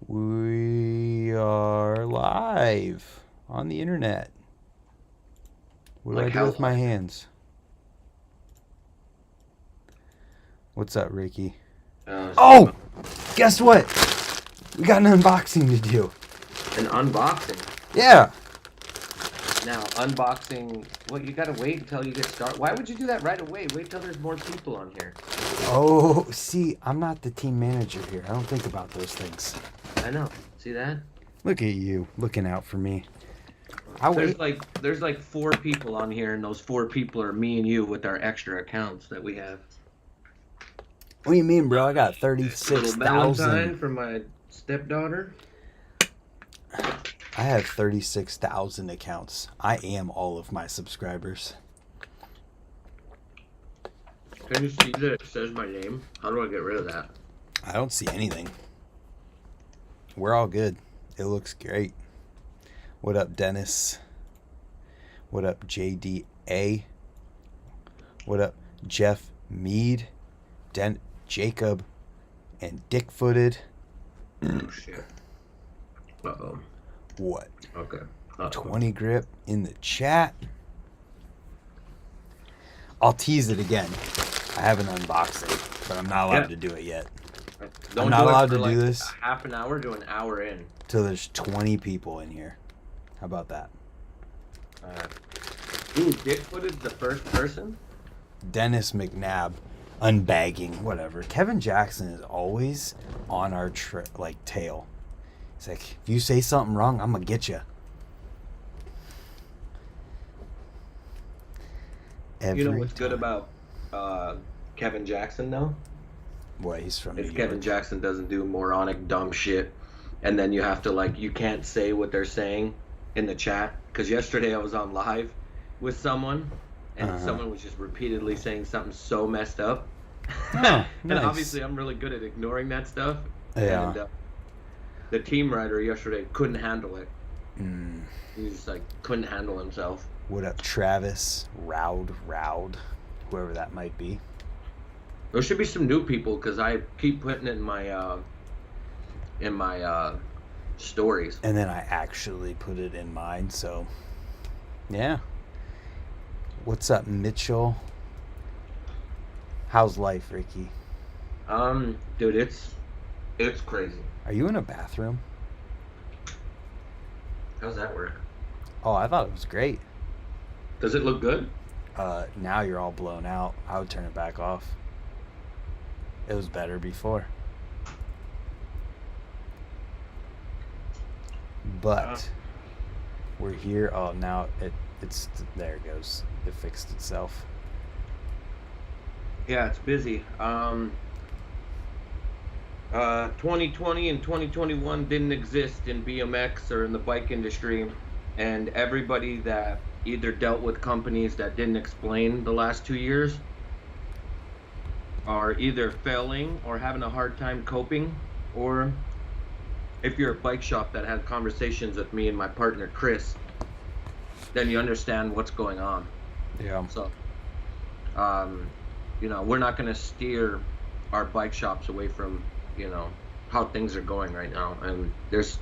We are live on the internet. What do I Like do how with my live? hands? What's up, Ricky? See Oh! Guess what? We got an unboxing to do. an unboxing. Yeah. Now, unboxing. Well, you gotta wait until you get started. Why would you do that right away? Wait till there's more people on here. Oh, see, I'm not the team manager here. I don't think about those things. I know. See that? Look at you, looking out for me. I wait. There's like four people on here, and those four people are me and you with our extra accounts that we have. What do you mean, bro? I got A little Valentine 36,000. for my stepdaughter. I have 36,000 accounts. I am all of my subscribers. Can you see that it says my name? How do I get rid of that? I don't see anything. We're all good. It looks great. What up, Dennis? What up, JDA? What up, Jeff Mead? Jacob and Dick Footed? Oh shit. Uh-oh. What? Okay. Uh-oh. 20 grip in the chat. I'll tease it again. I have an unboxing, but I'm not allowed to do it yet. Don't not do allowed it for to do like this. a half an hour to an hour in. Till there's 20 people in here. How about that? Ooh, Bigfoot is the first person? Dennis McNabb, unbagging, whatever. Kevin Jackson is always on our tail. He's like, if you say something wrong, I'm gonna get you. You know what's good about Kevin Jackson, though? What, he's from New If York? Kevin Jackson doesn't do moronic, dumb shit, and then you have to, like, you can't say what they're saying in the chat. Because yesterday I was on live with someone, and someone was just repeatedly saying something so messed up. Oh, and nice. obviously I'm really good at ignoring that stuff. Yeah. And the team writer yesterday couldn't handle it. Mm. He just, like, couldn't handle himself. What up, Travis? Roud, whoever that might be. There should be some new people because I keep putting it in my stories. And then I actually put it in mine, so yeah. What's up, Mitchell? How's life, Ricky? Dude, it's crazy. Are you in a bathroom? How's that work? Oh, I thought it was great. Does it look good? Now you're all blown out. I would turn it back off. It was better before. But we're here. Oh, now it's there it goes. It fixed itself. Yeah, it's busy. 2020 and 2021 didn't exist in BMX or in the bike industry, and everybody that either dealt with companies that didn't explain the last 2 years are either failing or having a hard time coping, or if you're a bike shop that had conversations with me and my partner Chris, then you understand what's going on. Yeah. So, we're not going to steer our bike shops away from, how things are going right now. And it's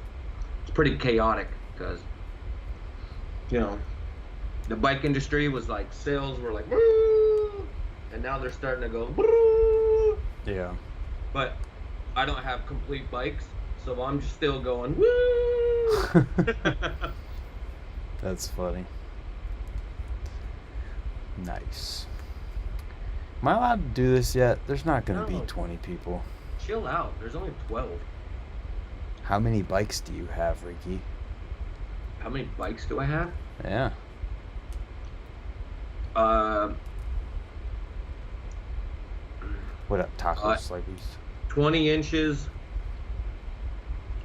pretty chaotic because, the bike industry was like, sales were like, woo! And now they're starting to go, woo! Yeah. But I don't have complete bikes, so I'm just still going, woo! That's funny. Nice. Am I allowed to do this yet? There's not going to No. be 20 people. Chill out. There's only 12. How many bikes do you have, Ricky? How many bikes do I have? Yeah. What up, Taco Sluggies? 20 inches,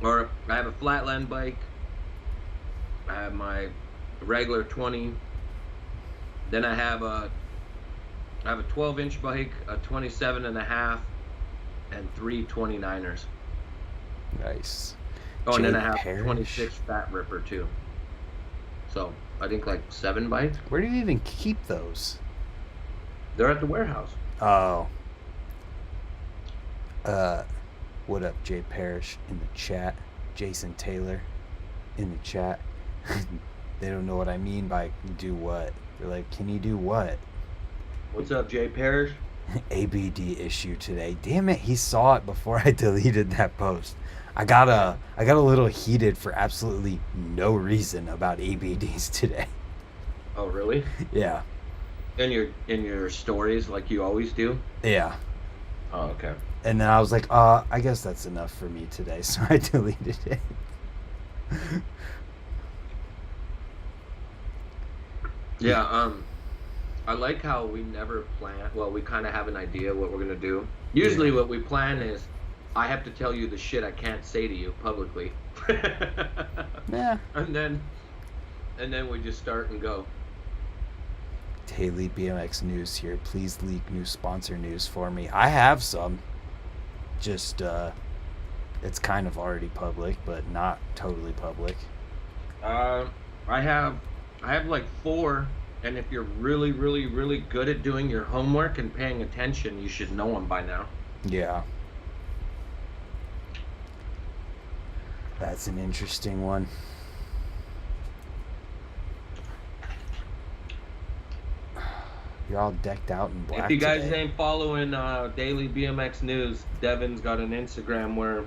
or I have a flatland bike. I have my regular 20. Then I have a 12-inch bike, a 27 and a half, and 3 29ers. Nice. Oh, and then I Jay have Parrish? 26 Fat Ripper too. So I think like 7 bikes. Where do you even keep those? They're at the warehouse. Oh. What up, Jay Parrish in the chat? Jason Taylor in the chat. They don't know what I mean by do what. They're like, can you do what? What's up, Jay Parrish? ABD issue today. Damn it, he saw it before I deleted that post. I got a little heated for absolutely no reason about ABDs today. Oh, really? Yeah. In your stories, like you always do? Yeah. Oh, okay. And then I was like, I guess that's enough for me today, so I deleted it. Yeah, I like how we never plan. Well, we kind of have an idea what we're going to do. Usually what we plan is I have to tell you the shit I can't say to you publicly. Yeah. And then we just start and go. Daily BMX news here. Please leak new sponsor news for me. I have some. Just, it's kind of already public, but not totally public. I have like 4, and if you're really, really, really good at doing your homework and paying attention, you should know them by now. Yeah. That's an interesting one. You're all decked out in black. If you guys today. ain't following Daily BMX News, Devin's got an Instagram where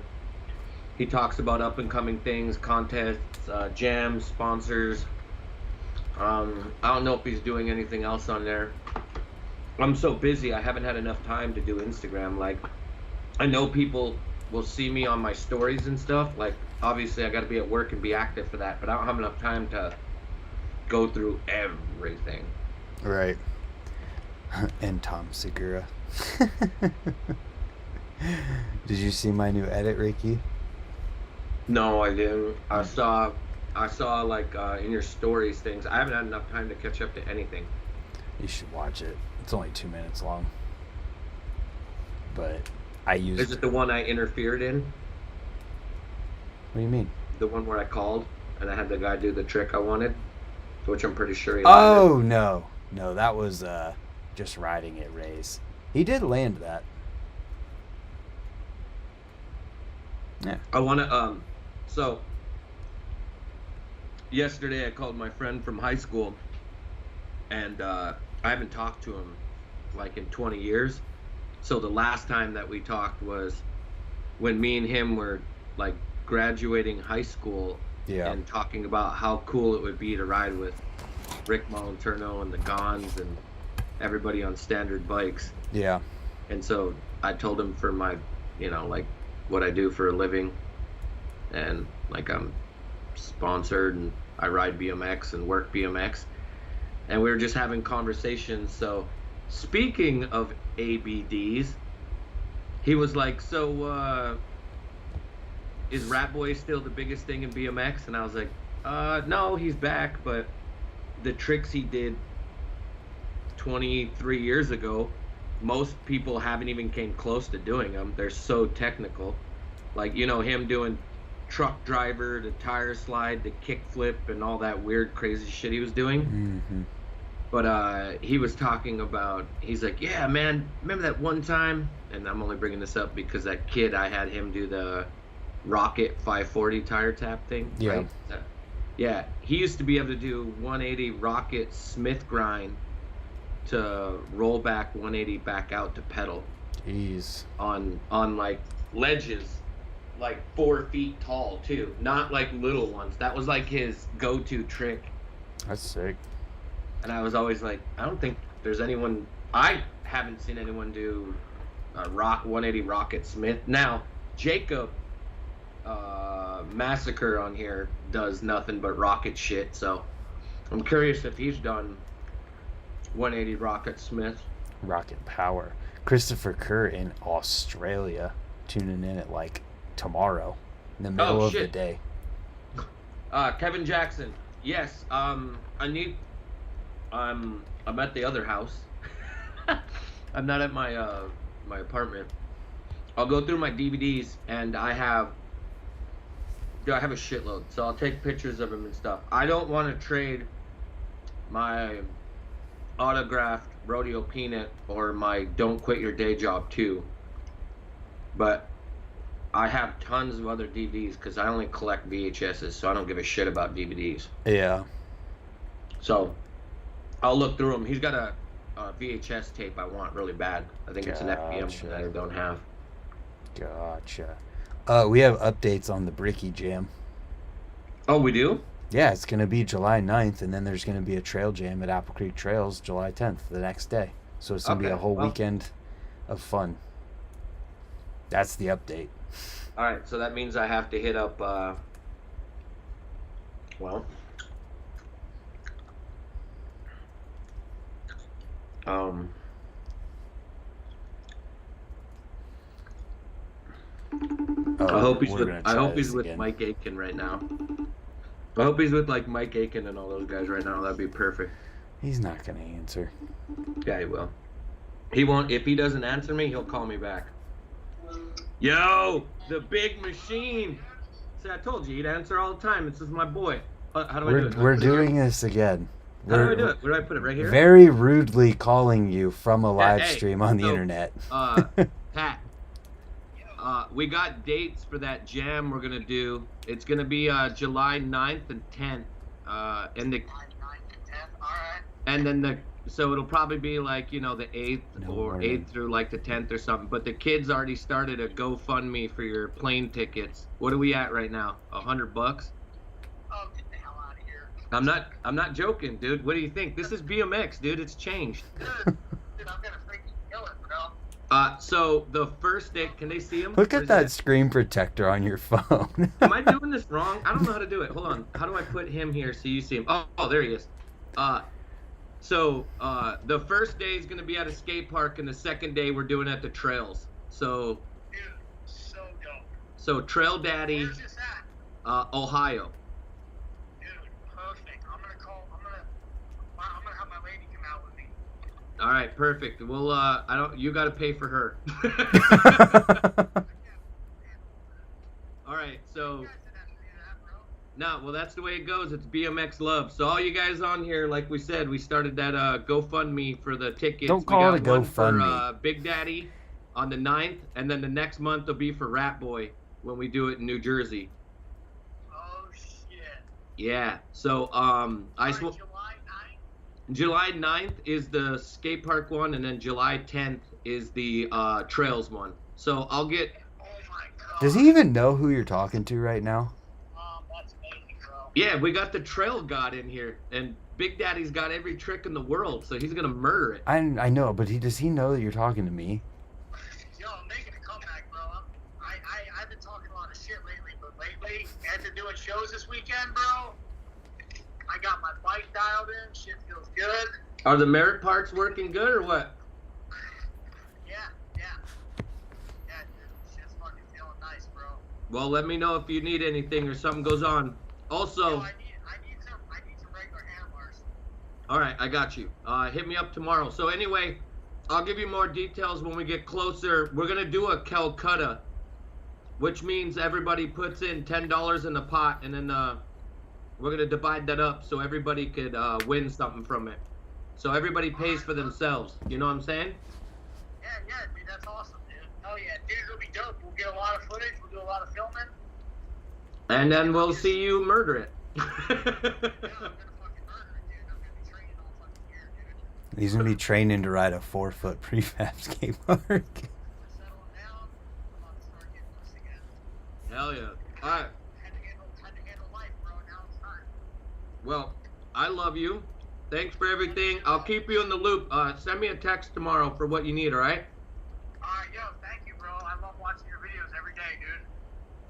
he talks about up and coming things, contests, jams, sponsors. I don't know if he's doing anything else on there. I'm so busy, I haven't had enough time to do Instagram. Like, I know people will see me on my stories and stuff. Like, obviously I got to be at work and be active for that, but I don't have enough time to go through everything. Right. And Tom Segura. Did you see my new edit, Ricky? No, I didn't. I saw like in your stories things. I haven't had enough time to catch up to anything. You should watch it. It's only 2 minutes long. But I used... Is it the one I interfered in? What do you mean? The one where I called and I had the guy do the trick I wanted? Which I'm pretty sure he Oh, landed. no. No, that was just riding it, Rays. He did land that. Yeah. I want to, so, yesterday I called my friend from high school, and I haven't talked to him, like, in 20 years. So the last time that we talked was when me and him were, like, graduating high school, and talking about how cool it would be to ride with Rick Molinterno and the Gons and everybody on standard bikes. Yeah. And so I told him for my, like what I do for a living, and like I'm sponsored and I ride BMX and work BMX, and we were just having conversations. So speaking of ABDs, he was like, so is Rat Boy still the biggest thing in BMX? And I was like, no, he's back, but the tricks he did 23 years ago, most people haven't even came close to doing them. They're so technical. Like, him doing truck driver, the tire slide, the kick flip, and all that weird, crazy shit he was doing. Mm-hmm. But he was talking about, he's like, yeah, man, remember that one time? And I'm only bringing this up because that kid, I had him do the Rocket 540 tire tap thing. Yeah. Right? Yeah, he used to be able to do 180 Rocket Smith grind to roll back 180 back out to pedal. Jeez. On like ledges, like 4 feet tall too, not like little ones. That was like his go-to trick. That's sick. And I was always like, I don't think there's anyone. I haven't seen anyone do a 180 Rocket Smith. Now Jacob Massacre on here does nothing but rocket shit, so I'm curious if he's done 180 Rocket Smith. Rocket power. Christopher Kerr in Australia tuning in at like tomorrow in the middle of the day. Kevin Jackson. Yes. I'm at the other house. I'm not at my my apartment. I'll go through my DVDs, and I have a shitload, so I'll take pictures of them and stuff. I don't want to trade my autographed Rodeo Peanut or my Don't Quit Your Day Job 2, but I have tons of other DVDs because I only collect VHSs, so I don't give a shit about DVDs. Yeah. So I'll look through them. He's got a VHS tape I want really bad. I think it's an FBM one that I don't have. Gotcha. We have updates on the Bricky Jam. Oh, we do? Yeah, it's going to be July 9th, and then there's going to be a trail jam at Apple Creek Trails July 10th, the next day. So it's going to be a whole weekend of fun. That's the update. All right, so that means I have to hit up, I hope he's with again. Mike Aiken right now. I hope he's with like Mike Aiken and all those guys right now. That'd be perfect. He's not going to answer. Yeah, he will. He won't. If he doesn't answer me, he'll call me back. Yo, the big machine. See, I told you he'd answer all the time. This is my boy. How do I do it? We're doing this again. How do I do it? Where do I put it? Right here? Very rudely calling you from a live stream on the internet. Pat, we got dates for that jam we're going to do. It's going to be July 9th and 10th. July 9th and 10th, all right. And then so it'll probably be like, the 8th or 8th through like the 10th or something. But the kids already started a GoFundMe for your plane tickets. What are we at right now? $100? Oh, get the hell out of here. I'm not joking, dude. What do you think? This is BMX, dude. It's changed. Dude, I'm gonna freaking kill it, bro. So the first day, can they see him? Look at that screen protector on your phone. Am I doing this wrong? I don't know how to do it. Hold on. How do I put him here so you see him? Oh, there he is. So the first day is going to be at a skate park, and the second day we're doing at the trails. So, dude, so dope. So Trail Daddy, Where's this at? Ohio. Dude, perfect. I'm gonna have my lady come out with me. All right, perfect. Well, you got to pay for her. All right, so. No, well, that's the way it goes. It's BMX love. So all you guys on here, like we said, we started that GoFundMe for the tickets. Don't call it a GoFundMe. For Big Daddy on the 9th, and then the next month will be for Rat Boy when we do it in New Jersey. Oh, shit. Yeah. So July 9th is the skate park one, and then July 10th is the trails one. So I'll get. Oh my God. Does he even know who you're talking to right now? That's amazing, bro. Yeah, we got the trail god in here, and Big Daddy's got every trick in the world, so he's gonna murder it. I know, but does he know that you're talking to me? Yo, I'm making a comeback, bro. I've been talking a lot of shit lately, but lately, after doing shows this weekend, bro, I got my bike dialed in. Shit feels good. Are the merit parts working good or what? Yeah, dude. Shit's fucking feeling nice, bro. Well, let me know if you need anything or something goes on. Also, Yo, I need some regular handlers. all right, I got you. Hit me up tomorrow. So anyway, I'll give you more details when we get closer. We're gonna do a Calcutta, which means everybody puts in $10 in the pot, and then we're gonna divide that up so everybody could win something from it. So everybody pays for themselves. You know what I'm saying? Yeah, dude, that's awesome, dude. Oh yeah, dude, it'll be dope. We'll get a lot of footage. We'll do a lot of filming. And then we'll see you murder it. Yeah, I'm gonna fucking murder it, dude. I'm gonna be training all fucking year, dude. He's going to be training to ride a 4-foot prefab skate park. We're settling down. I'm about to start getting loose again. Hell yeah. All right. Had to handle life, bro. Now it's time. Well, I love you. Thanks for everything. I'll keep you in the loop. Send me a text tomorrow for what you need, all right? Alright, yo, thank you, bro. I love watching your videos every day, dude.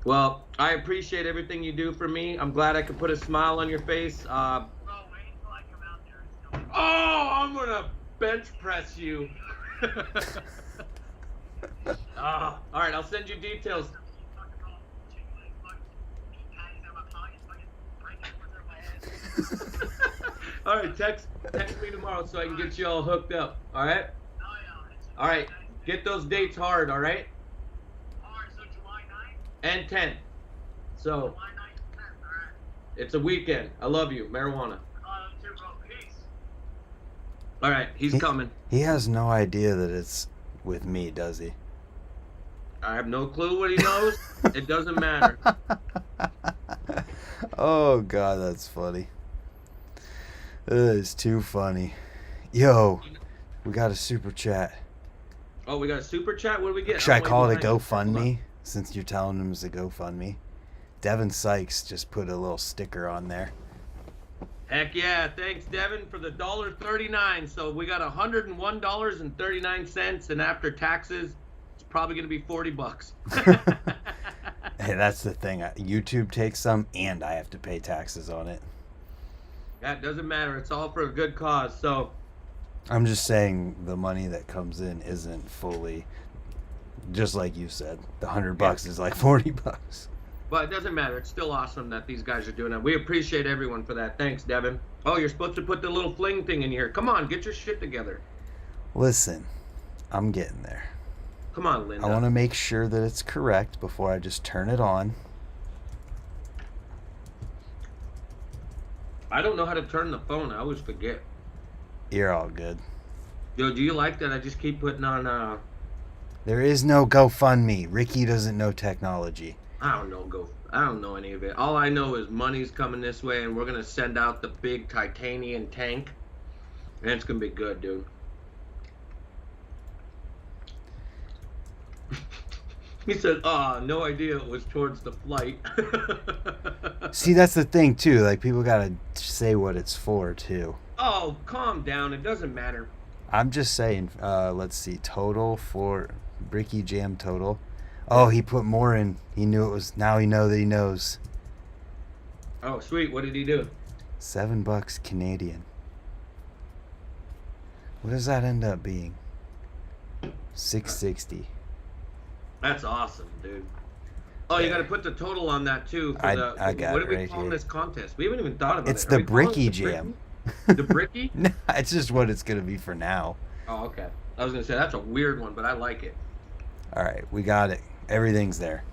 Well, I appreciate everything you do for me. I'm glad I could put a smile on your face. Bro, wait until I come out there and still. Oh, I'm going to bench press you. All right, I'll send you details. All right, text me tomorrow so I can get you all hooked up. All right? All right, get those dates hard, all right? All right, so July 9th? And 10th. So, July 9th and 10th, all right. it's a weekend. I love you. Marijuana. Too, bro. Peace. All right, he's coming. He has no idea that it's with me, does he? I have no clue what he knows. It doesn't matter. Oh God, that's funny. That is too funny. Yo, we got a super chat. Oh, we got a super chat. What do we get? Should I I'm way call it a behind. Hold on. GoFundMe? Since you're telling him it's a GoFundMe. Devin Sykes just put a little sticker on there. Heck yeah! Thanks, Devin, for the $1.39. So we got $101.39, and after taxes, it's probably gonna be $40. Hey, that's the thing. YouTube takes some, and I have to pay taxes on it. That doesn't matter. It's all for a good cause. So I'm just saying the money that comes in isn't fully, just like you said, the $100 is like $40. but it doesn't matter. It's still awesome that these guys are doing that. We appreciate everyone for that. Thanks, Devin. Oh, you're supposed to put the little fling thing in here. Come on, get your shit together. Listen, I'm getting there. Come on, Linda. I want to make sure that it's correct before I just turn it on. I don't know how to turn the phone. I always forget. You're all good. Yo, do you like that I just keep putting on, There is no GoFundMe. Ricky doesn't know technology. I don't know any of it. All I know is money's coming this way, and we're going to send out the big titanium tank, and it's going to be good, dude. He said, no idea it was towards the flight. See, that's the thing, too. Like, people got to say what it's for, too. Oh, calm down. It doesn't matter. I'm just saying, let's see, total for Bricky Jam total. Oh, he put more in. He knew it was, now he know that he knows. Oh, sweet. What did he do? $7 Canadian. What does that end up being? $6.60. That's awesome, dude. Oh, you got to put the total on that, too. For I got what it are we right calling here. this contest? We haven't even thought about It's it. the Are we calling it Bricky the Jam. Bricky? The Bricky? No, it's just what it's going to be for now. Oh, okay. I was going to say, that's a weird one, but I like it. All right, we got it. Everything's there.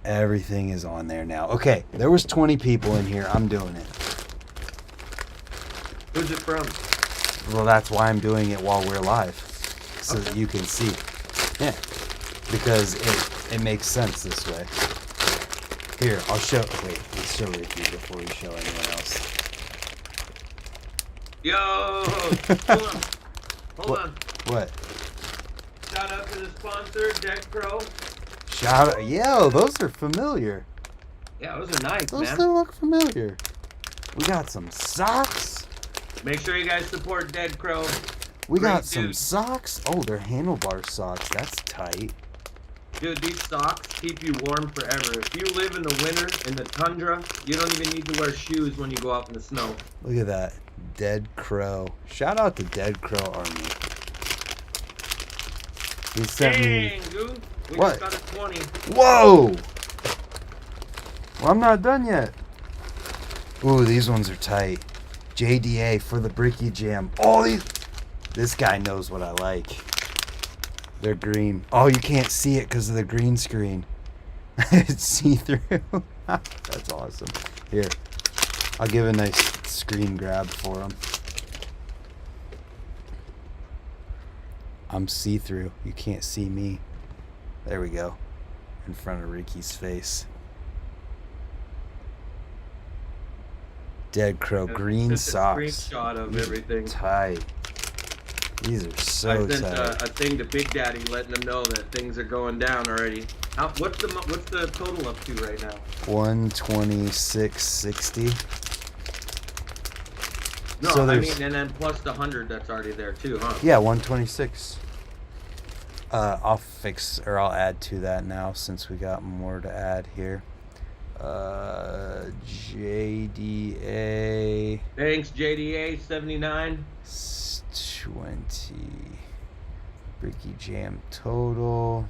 Everything is on there now. Okay, there was 20 people in here. I'm doing it. Who's it from? Well, that's why I'm doing it while we're live, so that you can see. Yeah, because it makes sense this way. Here, I'll show. Wait, let's show Ricky before we show anyone else. Yo! Hold on. Hold on. What? Shout out to the sponsor, Dead Crow. Shout out! Yo, those are familiar. Yeah, those are nice, Those man. still look familiar. We got some socks. Make sure you guys support Dead Crow. We Great got some dude. socks. Oh, they're handlebar socks. That's tight. Dude, these socks keep you warm forever. If you live in the winter, in the tundra, you don't even need to wear shoes when you go out in the snow. Look at that. Dead Crow. Shout out to Dead Crow Army. He sent me. Dang, dude. We What? just got a 20. Whoa! Well, I'm not done yet. Ooh, these ones are tight. JDA for the Bricky Jam. Oh, these. This guy knows what I like. They're green. Oh, you can't see it because of the green screen. It's see-through. That's awesome. Here, I'll give a nice screen grab for them. I'm see-through. You can't see me. There we go. In front of Ricky's face. Dead Crow green Just a socks. screenshot of These are everything. Tight. These are so I sent tight. a thing to Big Daddy letting him know that things are going down already. What's the total up to right now? 126.60. No, So I there's- mean, and then plus the 100 that's already there too, huh? Yeah, 126. I'll I'll add to that now since we got more to add here. JDA Thanks, JDA 79. 20. Bricky Jam total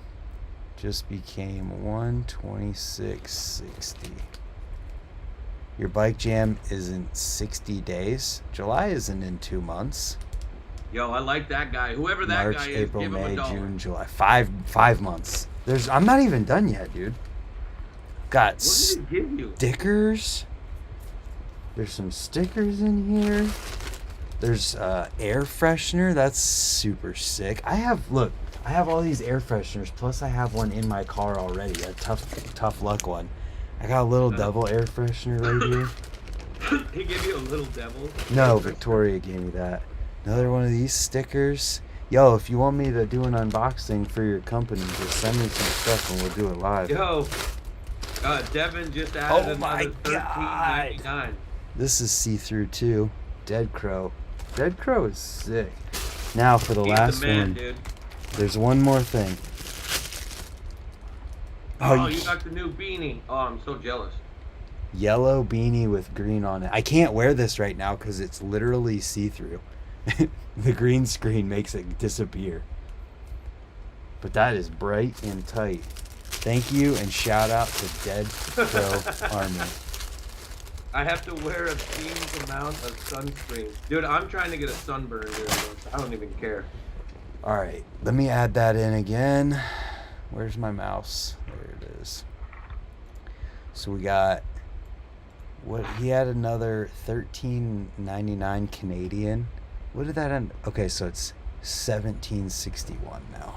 just became 126.60. Your bike jam is in 60 days. July isn't in 2 months. Yo, I like that guy. Whoever that March, guy is, April, give him May, a dollar. June, July. Five months. I'm not even done yet, dude. Got What did it give you? stickers. There's some stickers in here. There's air freshener. That's super sick. I have all these air fresheners. Plus, I have one in my car already. A tough luck one. I got a little devil air freshener right here. He gave you a little devil? No, Victoria gave me that. Another one of these stickers. Yo, if you want me to do an unboxing for your company, just send me some stuff and we'll do it live. Yo, Devin just added my another $13.99. This is see-through too. Dead Crow. Dead Crow is sick. Now for the He's last the man, one. dude. There's one more thing. Oh, you got the new beanie. Oh, I'm so jealous. Yellow beanie with green on it. I can't wear this right now because it's literally see-through. The green screen makes it disappear. But that is bright and tight. Thank you and shout out to Dead Crow Army. I have to wear a obscene amount of sunscreen. Dude, I'm trying to get a sunburn during this. I don't even care. Alright, let me add that in again. Where's my mouse? There it is. So we got... What he had another $13.99 Canadian. What did that end? Okay, so it's $17.61 now.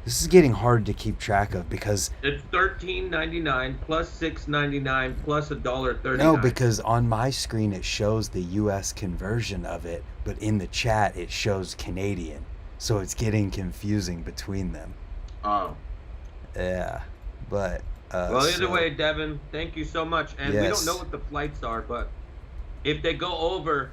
This is getting hard to keep track of because it's $13.99 plus $6.99 plus $1.39. no, because on my screen it shows the U.S. conversion of it, but in the chat it shows Canadian, so it's getting confusing between them. Oh. Yeah, but well, either way, Devin, thank you so much. And we Yes. don't know what the flights are, but if they go over,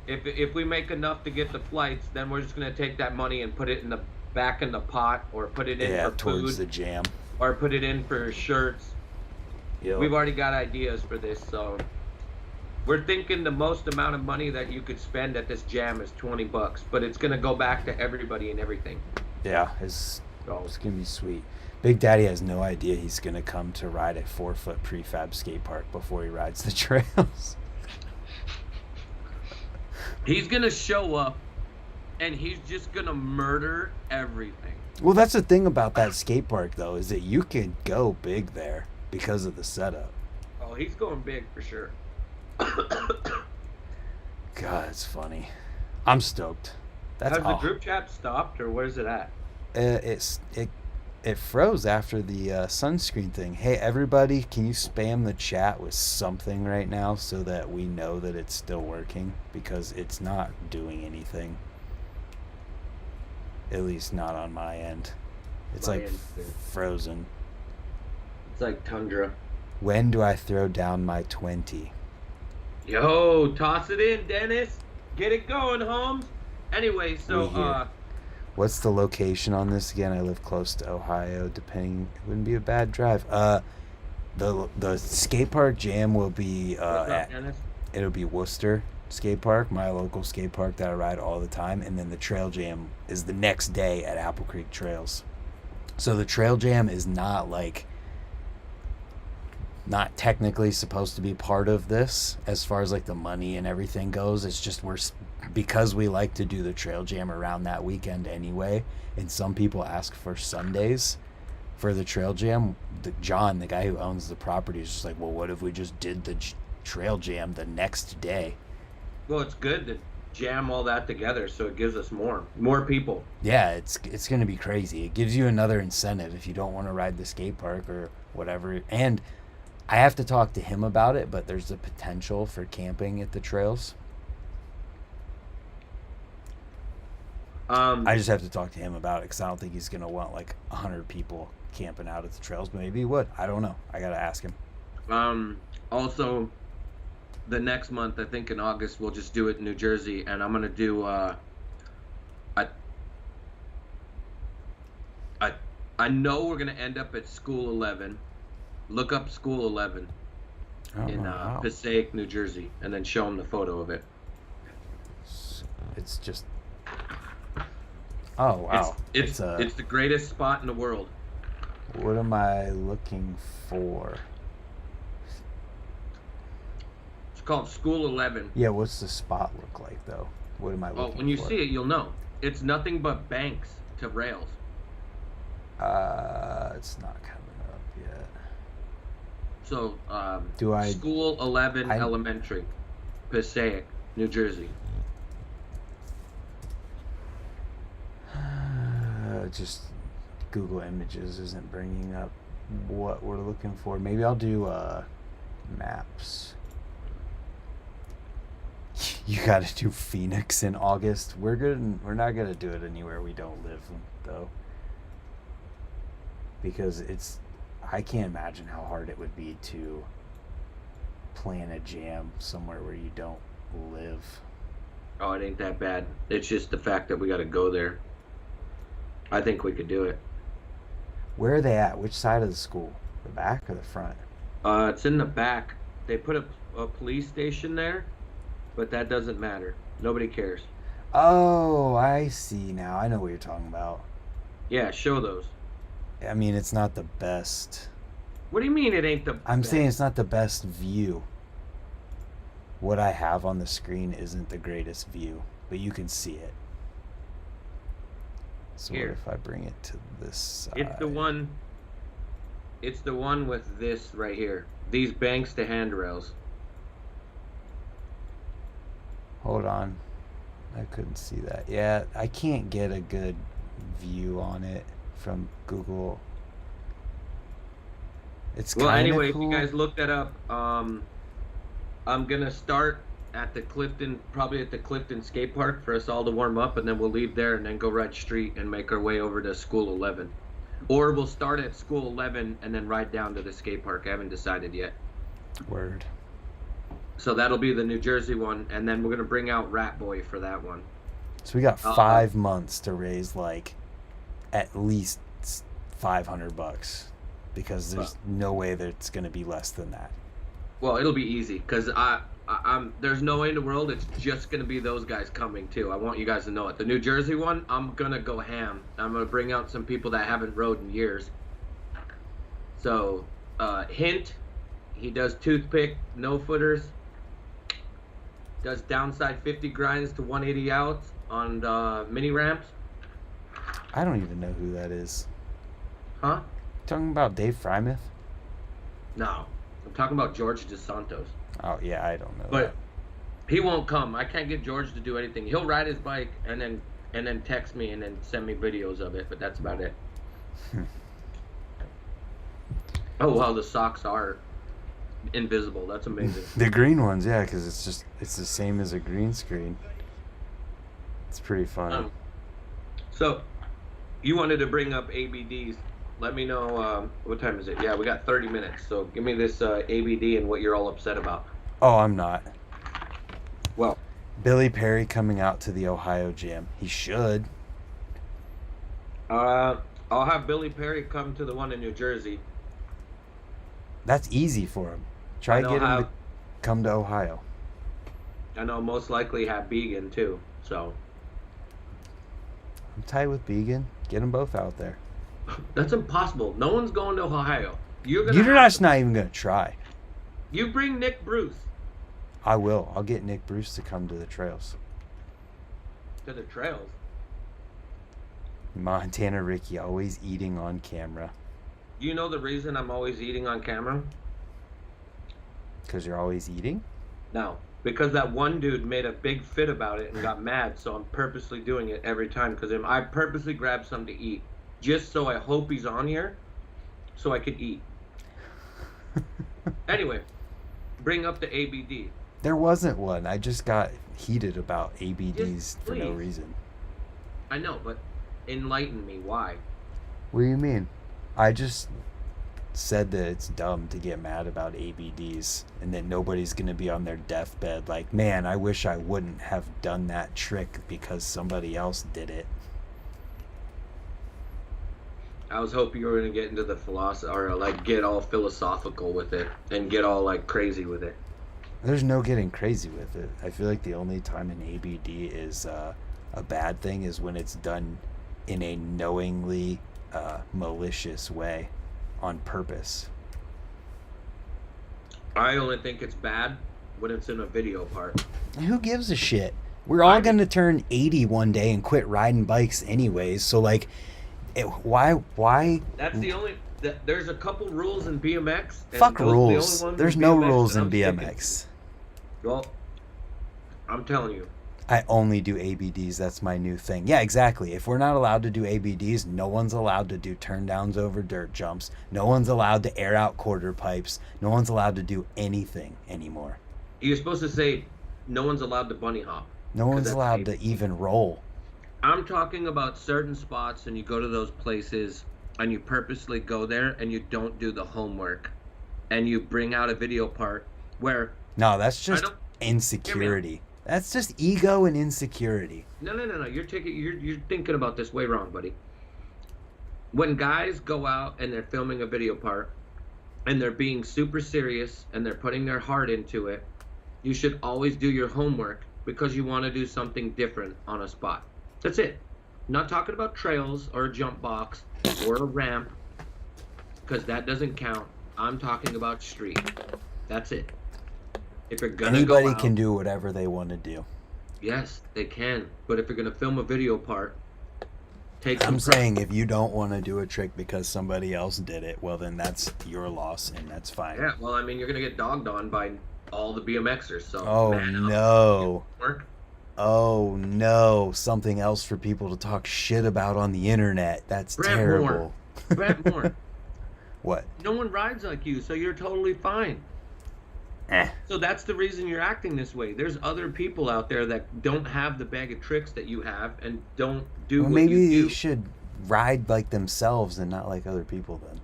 if we make enough to get the flights, then we're just gonna take that money and put it in the back in the pot, or put it in for towards food, the jam, or put it in for shirts. Yep. We've already got ideas for this, so we're thinking the most amount of money that you could spend at this jam is $20, but it's gonna go back to everybody and everything. Yeah, it's gonna be sweet. Big Daddy has no idea he's gonna come to ride a 4-foot prefab skate park before he rides the trails. He's gonna show up and he's just gonna murder everything. Well, that's the thing about that skate park, though, is that you can go big there because of the setup. Oh, he's going big for sure. God, it's funny. I'm stoked. Has the group chat stopped, or where's it at? It froze after the sunscreen thing. Hey, everybody, can you spam the chat with something right now so that we know that it's still working? Because it's not doing anything. At least not on my end. It's My like end, too. frozen. It's like tundra. When do I throw down my 20? Yo, toss it in, Dennis. Get it going, Holmes. Anyway, so We here. What's the location on this again? I live close to Ohio. Depending, it wouldn't be a bad drive. The skate park jam will be what's up, Dennis? it'll be Worcester Skate Park, my local skate park that I ride all the time, and then the trail jam is the next day at Apple Creek Trails. So the trail jam is not technically supposed to be part of this as far as like the money and everything goes. It's just because we like to do the trail jam around that weekend anyway, and some people ask for Sundays for the trail jam. John, the guy who owns the property, is just like, well, what if we just did the trail jam the next day? Well, it's good to jam all that together, so it gives us more people. Yeah, it's going to be crazy. It gives you another incentive if you don't want to ride the skate park or whatever. And I have to talk to him about it, but there's a potential for camping at the trails. I just have to talk to him about it because I don't think he's going to want like 100 people camping out at the trails. But maybe he would. I don't know. I got to ask him. Also, the next month, I think in August, we'll just do it in New Jersey, and I'm going to do I know we're going to end up at School 11. Look up School 11 in Passaic, New Jersey, and then show them the photo of it. It's just... Oh, wow. It's the greatest spot in the world. What am I looking for? It's called School 11. Yeah, what's the spot look like, though? What am I looking for? Oh, when you see it, you'll know. It's nothing but banks to rails. It's not coming up yet. So, Do I... School 11 Elementary, Passaic, New Jersey. Just Google Images isn't bringing up what we're looking for. Maybe I'll do maps. You got to do Phoenix in August. We're good. We're not gonna do it anywhere we don't live, though, because I can't imagine how hard it would be to plan a jam somewhere where you don't live. Oh, it ain't that bad. It's just the fact that we got to go there. I think we could do it. Where are they at? Which side of the school? The back or the front? It's in the back. They put a police station there, but that doesn't matter. Nobody cares. Oh, I see now. I know what you're talking about. Yeah, show those. I mean, it's not the best. What do you mean it ain't the I'm best? saying it's not the best view. What I have on the screen isn't the greatest view, but you can see it. So Here. what if I bring it to this side? It's the one with this right here. These banks to handrails. Hold on. I couldn't see that. Yeah, I can't get a good view on it from Google. It's Well, kind of anyway, cool. if you guys look that up, I'm gonna start at probably at the Clifton skate park for us all to warm up, and then we'll leave there and then go ride street and make our way over to School 11. Or we'll start at School 11 and then ride down to the skate park. I haven't decided yet. Word. So that'll be the New Jersey one, and then we're gonna bring out Rat Boy for that one. So we got 5 months to raise like at least $500 because there's no way that it's gonna be less than that. Well, it'll be easy because I'm there's no way in the world it's just gonna be those guys coming too. I want you guys to know it. The New Jersey one, I'm gonna go ham. I'm gonna bring out some people that haven't rode in years. So, Hint, he does toothpick no footers. Does downside 50 grinds to 180 outs on mini ramps. I don't even know who that is. Huh? Talking about Dave Frymouth? No, I'm talking about George DeSantos. Oh yeah, I don't know. But he won't come. I can't get George to do anything. He'll ride his bike and then text me and then send me videos of it, but that's about it. Oh wow, the socks are invisible. That's amazing. The green ones, yeah, because it's the same as a green screen. It's pretty fun. So, you wanted to bring up ABDs. Let me know, what time is it? Yeah, we got 30 minutes. So give me this ABD and what you're all upset about. Oh, I'm not. Well, Billy Perry coming out to the Ohio Jam. He should. I'll have Billy Perry come to the one in New Jersey. That's easy for him. Try And get I'll him to come to Ohio. I know most likely have Began too. So I'm tight with Began. Get them both out there. that's impossible. No one's going to Ohio. You're You're not even gonna try. You bring Nick Bruce I will. I'll get Nick Bruce to come to the trails. to the trails. Montana Ricky always eating on camera. You know the reason I'm always eating on camera? Because you're always eating? No, because that one dude made a big fit about it and got mad, so I'm purposely doing it every time because I purposely grab something to eat just so I hope he's on here so I can eat. Anyway, bring up the ABD. There wasn't one. I just got heated about ABDs Just for no please. reason. I know, but enlighten me. Why? What do you mean? I just said that it's dumb to get mad about ABDs and that nobody's going to be on their deathbed like, man, I wish I wouldn't have done that trick because somebody else did it. I was hoping you were going to get into the philosophy or like get all philosophical with it and get all like crazy with it. There's no getting crazy with it. I feel like the only time an ABD is a bad thing is when it's done in a knowingly malicious way on purpose. I only think it's bad when it's in a video part. Who gives a shit? We're all going to turn 80 one day and quit riding bikes anyways. So like, why? That's the only. There's a couple rules in BMX. And Fuck those are the rules. only ones There's in no BMX rules that in I'm sticking BMX. to. Well, I'm telling you. I only do ABDs. That's my new thing. Yeah, exactly. If we're not allowed to do ABDs, no one's allowed to do turn downs over dirt jumps. No one's allowed to air out quarter pipes. No one's allowed to do anything anymore. You're supposed to say no one's allowed to bunny hop. No 'cause one's that's allowed to ABD. even roll. I'm talking about certain spots, and you go to those places and you purposely go there and you don't do the homework, and you bring out a video part where No, that's I just don't. insecurity. That's just ego and insecurity. No. You're thinking about this way wrong, buddy. When guys go out and they're filming a video part and they're being super serious and they're putting their heart into it, you should always do your homework because you want to do something different on a spot. That's it. I'm not talking about trails or a jump box or a ramp, because that doesn't count. I'm talking about street. That's it. If you're gonna Anybody go out, can do whatever they want to do. yes, they can. But if you're gonna film a video part, take some I'm saying if you don't want to do a trick because somebody else did it, well then that's your loss and that's fine. Yeah, well, I mean, you're gonna get dogged on by all the BMXers. So Oh man up. no. Work. Oh no. Something else for people to talk shit about on the internet. That's Brent terrible. Brent Moore. What? No one rides like you, so you're totally fine. Eh. So that's the reason you're acting this way. There's other people out there that don't have the bag of tricks that you have and don't do Well, what maybe you do. they should ride like themselves and not like other people then.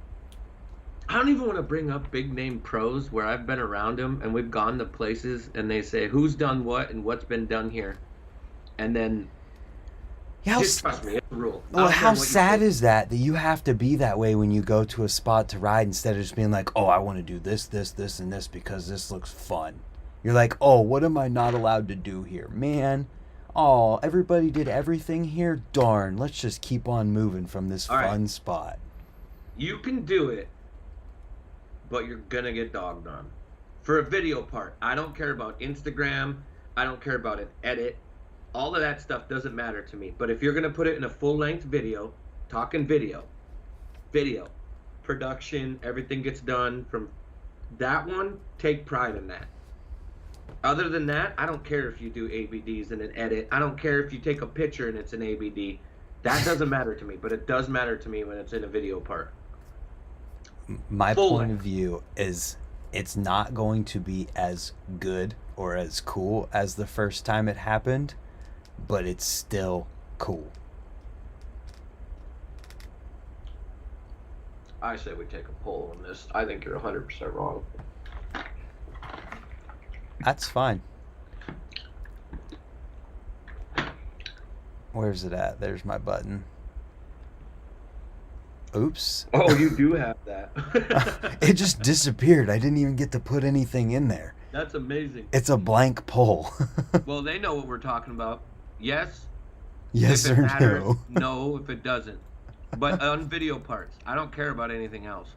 I don't even want to bring up big name pros where I've been around them and we've gone to places and they say who's done what and what's been done here, and then Yeah, how, just trust me, it's a rule. I well, don't care how what you sad say. is that you have to be that way when you go to a spot to ride instead of just being like, oh, I want to do this, this, this, and this because this looks fun. You're like, oh, what am I not allowed to do here? Man, oh, everybody did everything here? Darn, let's just keep on moving from this All right. fun spot. You can do it, but you're gonna get dogged on. For a video part, I don't care about Instagram. I don't care about an edit. All of that stuff doesn't matter to me. But if you're gonna put it in a full-length video, talking video, production, everything gets done from that one, take pride in that. Other than that, I don't care if you do ABDs and an edit. I don't care if you take a picture and it's an ABD. That doesn't matter to me, but it does matter to me when it's in a video part. My Full point length. of view is it's not going to be as good or as cool as the first time it happened, but it's still cool. I say we take a poll on this. I think you're 100% wrong. That's fine. Where's it at? There's my button. Oops. Oh, you do have that. It just disappeared. I didn't even get to put anything in there. That's amazing. It's a blank poll. Well, they know what we're talking about. Yes. Yes if it or matters, no? no, if it doesn't. But on video parts, I don't care about anything else.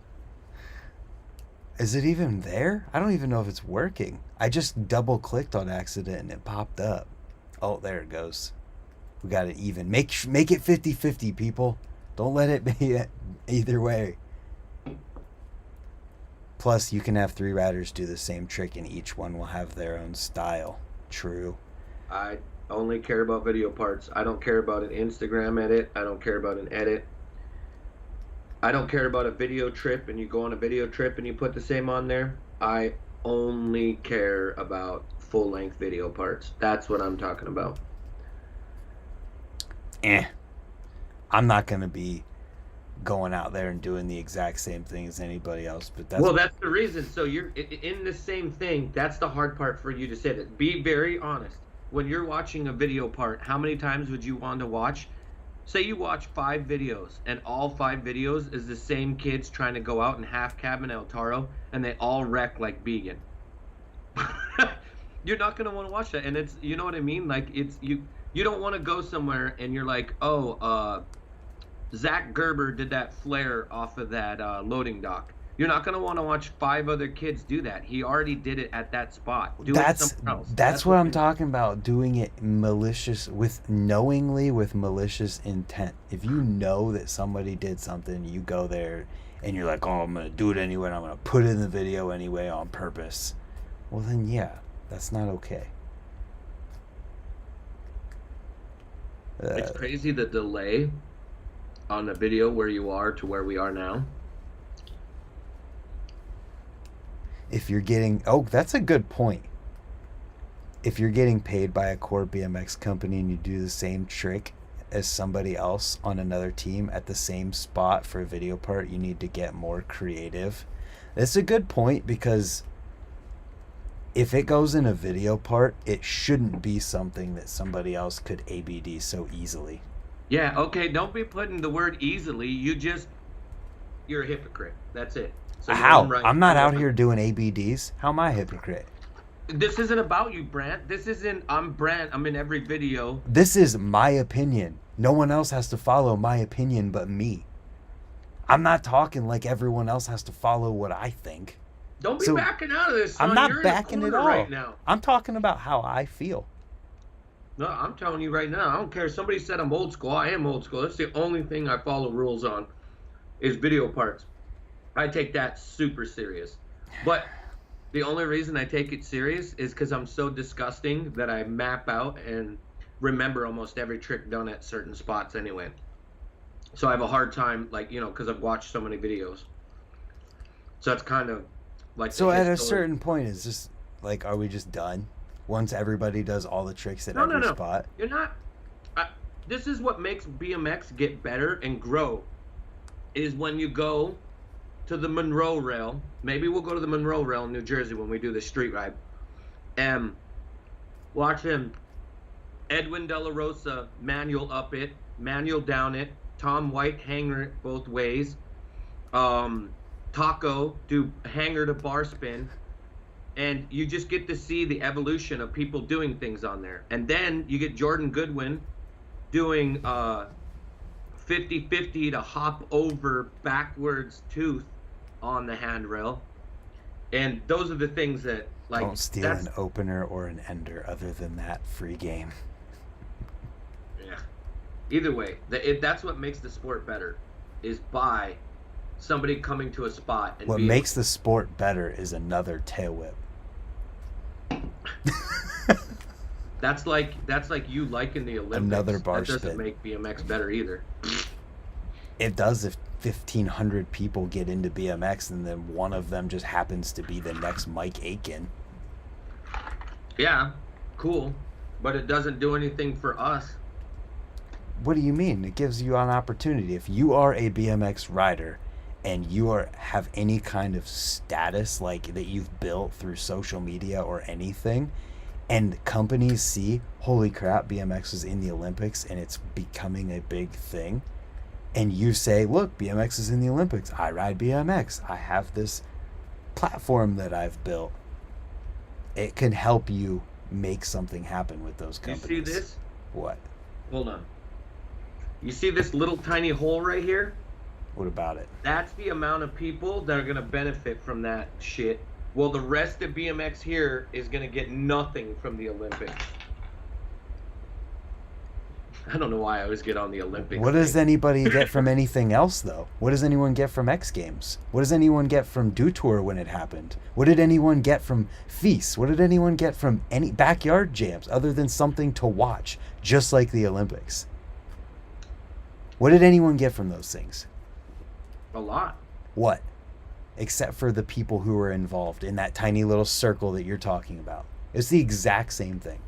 Is it even there? I don't even know if it's working. I just double clicked on accident and it popped up. Oh, there it goes. We got it even. Make it 50-50, people. Don't let it be either way. Plus, you can have 3 riders do the same trick and each one will have their own style. True. I only care about video parts. I don't care about an Instagram edit. I don't care about an edit. I don't care about a video trip and you go on a video trip and you put the same on there. I only care about full-length video parts. That's what I'm talking about. I'm not going to be going out there and doing the exact same thing as anybody else, but that's... Well, that's the reason. So you're in the same thing. That's the hard part for you to say that. Be very honest. When you're watching a video part, how many times would you want to watch? Say you watch 5 videos, and all 5 videos is the same kids trying to go out and half cabin El Taro, and they all wreck like Began. You're not gonna want to watch that, and it's, you know what I mean? Like, it's you don't want to go somewhere and you're like, oh, Zach Gerber did that flare off of that loading dock. You're not gonna want to watch 5 other kids do that. He already did it at that spot. Do it somewhere else. That's what I'm talking about. Doing it knowingly with malicious intent. If you know that somebody did something, you go there and you're like, oh, I'm gonna do it anyway, and I'm gonna put it in the video anyway on purpose. Well, then yeah, that's not okay. It's crazy the delay on the video where you are to where we are now. If you're getting, oh, that's a good point. If you're getting paid by a core BMX company and you do the same trick as somebody else on another team at the same spot for a video part, you need to get more creative. That's a good point, because if it goes in a video part, it shouldn't be something that somebody else could ABD so easily. Yeah, okay, don't be putting the word easily. You're a hypocrite. That's it. So you're How? right. I'm not out here doing ABDs. How am I a hypocrite? This isn't about you, Brant. This isn't, I'm Brant. I'm in every video. This is my opinion. No one else has to follow my opinion but me. I'm not talking like everyone else has to follow what I think. Don't be So, backing out of this, son. I'm not You're backing in it the all. corner right now. I'm talking about how I feel. No, I'm telling you right now. I don't care. Somebody said I'm old school. I am old school. That's the only thing I follow rules on is video parts. I take that super serious. But the only reason I take it serious is because I'm so disgusting that I map out and remember almost every trick done at certain spots anyway. So I have a hard time, like, because I've watched so many videos. So that's kind of like. So at a certain point, it's just like, are we just done? Once everybody does all the tricks at every spot? You're not. This is what makes BMX get better and grow, is when you go to the Monroe Rail. Maybe we'll go to the Monroe Rail in New Jersey when we do the street ride. And watch him. Edwin De La Rosa manual up it, manual down it. Tom White hanger it both ways. Taco do hanger to bar spin. And you just get to see the evolution of people doing things on there. And then you get Jordan Goodwin doing 50-50 to hop over backwards tooth on the handrail. And those are the things that, like, don't steal an opener or an ender. Other than that, free game. Yeah. Either way, that's what makes the sport better, is by somebody coming to a spot. And what makes the sport better is another tail whip. That's like you liking the Olympics. Another bar that doesn't spin. make BMX better either. It does if 1,500 people get into BMX and then one of them just happens to be the next Mike Aiken. Yeah, cool, but it doesn't do anything for us. What do you mean? It gives you an opportunity. If you are a BMX rider and you have any kind of status like that you've built through social media or anything, and companies see, holy crap, BMX is in the Olympics and it's becoming a big thing, and you say, look, BMX is in the Olympics, I ride BMX, I have this platform that I've built, it can help you make something happen with those companies. You see this? What? Hold on. You see this little tiny hole right here? What about it? That's the amount of people that are going to benefit from that shit. Well, the rest of BMX here is going to get nothing from the Olympics. I don't know why I always get on the Olympics. What does anybody get from anything else, though? What does anyone get from X Games? What does anyone get from Dew Tour when it happened? What did anyone get from Feast? What did anyone get from any backyard jams other than something to watch, just like the Olympics? What did anyone get from those things? A lot. What? Except for the people who were involved in that tiny little circle that you're talking about. It's the exact same thing.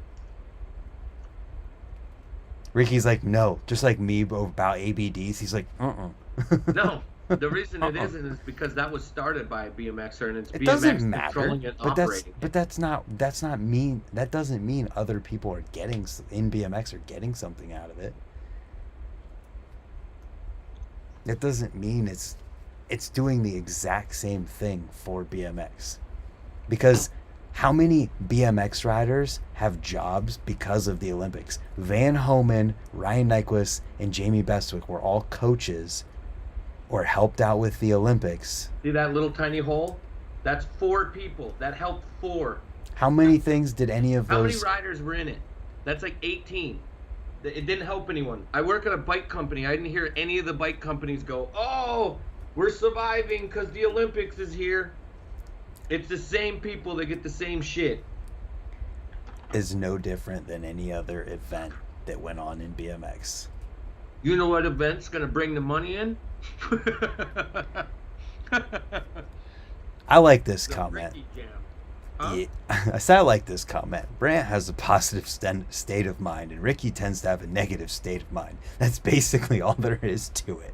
Ricky's like, no, just like me about ABDs. He's like, No, the reason it isn't is because that was started by a BMXer and it's it BMX doesn't matter. controlling it, But operating it. that's not mean. That doesn't mean other people are getting in BMX are getting something out of it. It doesn't mean it's doing the exact same thing for BMX. Because how many BMX riders have jobs because of the Olympics? Van Homan, Ryan Nyquist, and Jamie Bestwick were all coaches or helped out with the Olympics. See that little tiny hole? That's 4 people. That helped 4. How many things did any of How those... many riders were in it? That's like 18. It didn't help anyone. I work at a bike company. I didn't hear any of the bike companies go, oh, we're surviving because the Olympics is here. It's the same people that get the same shit. Is no different than any other event that went on in BMX. You know what event's gonna bring the money in? I like this The comment. Ricky Jam. Huh? Yeah, I said I like this comment. Brant has a positive state of mind, and Ricky tends to have a negative state of mind. That's basically all there is to it.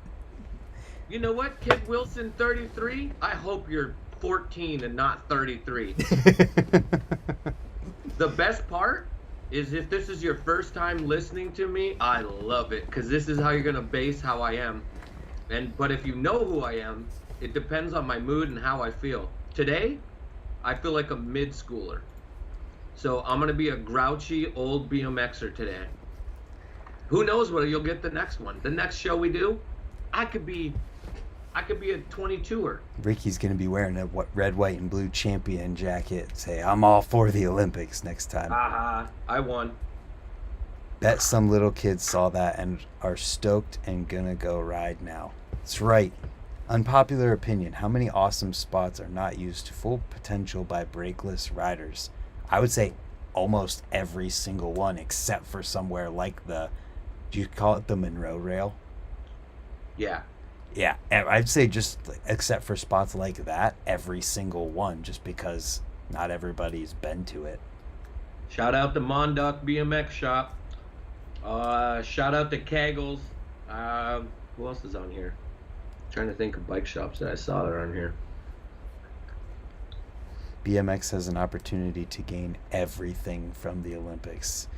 You know what, Kid Wilson 33? I hope you're 14 and not 33. The best part is if this is your first time listening to me, I love it because this is how you're gonna base how I am. But if you know who I am, it depends on my mood and how I feel. Today, I feel like a mid-schooler. So I'm gonna be a grouchy old BMXer today. Who knows what you'll get the next one? The next show we do, I could be a 22er. Ricky's going to be wearing a red, white, and blue champion jacket. Say, I'm all for the Olympics next time. I won. Bet some little kids saw that and are stoked and gonna go ride now. That's right. Unpopular opinion. How many awesome spots are not used to full potential by brakeless riders? I would say almost every single one except for somewhere like do you call it the Monroe Rail? Yeah. Yeah, I'd say just except for spots like that, every single one, just because not everybody's been to it. Shout out to Mondock BMX Shop. Shout out to Kegels. Who else is on here? Trying to think of bike shops that I saw that are on here. BMX has an opportunity to gain everything from the Olympics.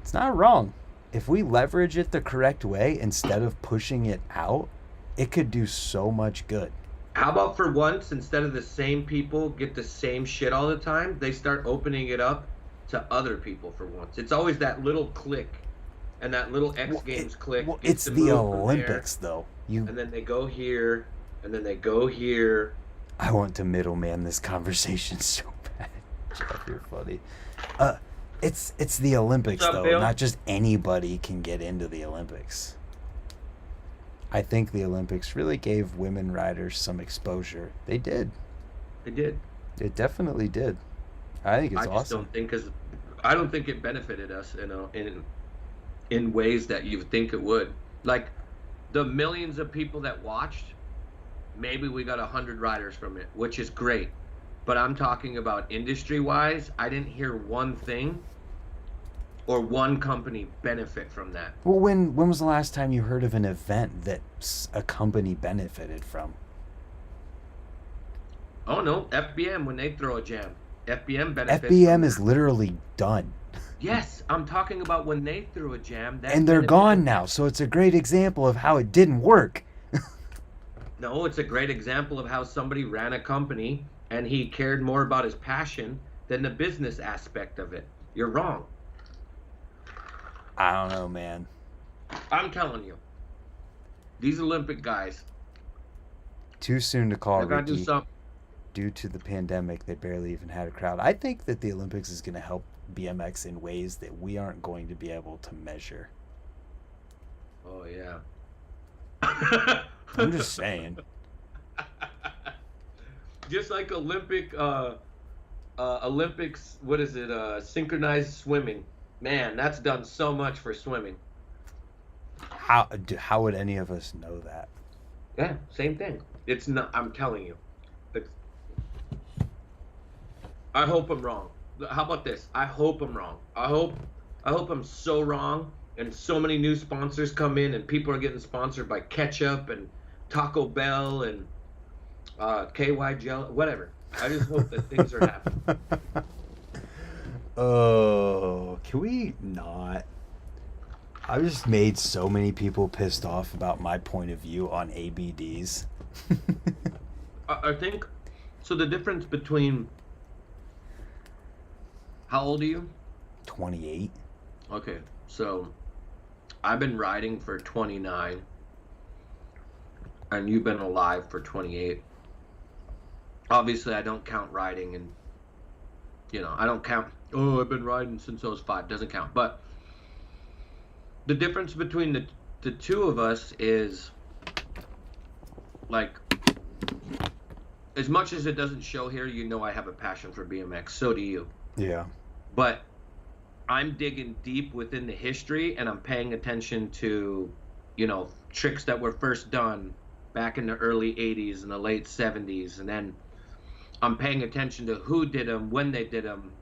It's not wrong. If we leverage it the correct way instead of pushing it out, it could do so much good. How about for once, instead of the same people get the same shit all the time, they start opening it up to other people for once. It's always that little click, and that little X Games click. Well, gets it's to the move from Olympics, there, though. and then they go here, and then they go here. I want to middleman this conversation so bad. Jeff, you're funny. It's the Olympics, What's up, though. Bill? Not just anybody can get into the Olympics. I think the Olympics really gave women riders some exposure. They did. They did. It definitely did. I think it's I just awesome. don't think I don't think it benefited us, in ways that you would think it would. Like the millions of people that watched, maybe we got 100 riders from it, which is great. But I'm talking about industry-wise. I didn't hear one thing or one company benefit from that. Well, when was the last time you heard of an event that a company benefited from? Oh no, FBM when they throw a jam. FBM benefits. FBM is literally done. Yes, I'm talking about when they threw a jam. And they're gone now, so it's a great example of how it didn't work. No, it's a great example of how somebody ran a company and he cared more about his passion than the business aspect of it. You're wrong. I don't know, man. I'm telling you. These Olympic guys, Too soon to call they're going to do Ricky. something. Due to the pandemic, they barely even had a crowd. I think that the Olympics is going to help BMX in ways that we aren't going to be able to measure. Oh, yeah. I'm just saying. Just like Olympics, what is it, synchronized swimming. Man, that's done so much for swimming. How would any of us know that? Yeah, same thing. It's not, I'm telling you. I hope I'm wrong. How about this? I hope I'm wrong. I hope I'm so wrong and so many new sponsors come in and people are getting sponsored by Ketchup and Taco Bell and KY Jello, whatever. I just hope that things are happening. Oh, can we not? I just made so many people pissed off about my point of view on ABDs. I think, so the difference between, how old are you? 28. Okay, so I've been riding for 29 and you've been alive for 28. Obviously, I don't count riding and, I don't count, I've been riding since I was 5. Doesn't count. But the difference between the two of us is, like, as much as it doesn't show here, I have a passion for BMX. So do you. Yeah. But I'm digging deep within the history, and I'm paying attention to, tricks that were first done back in the early 80s and the late 70s. And then I'm paying attention to who did them, when they did them,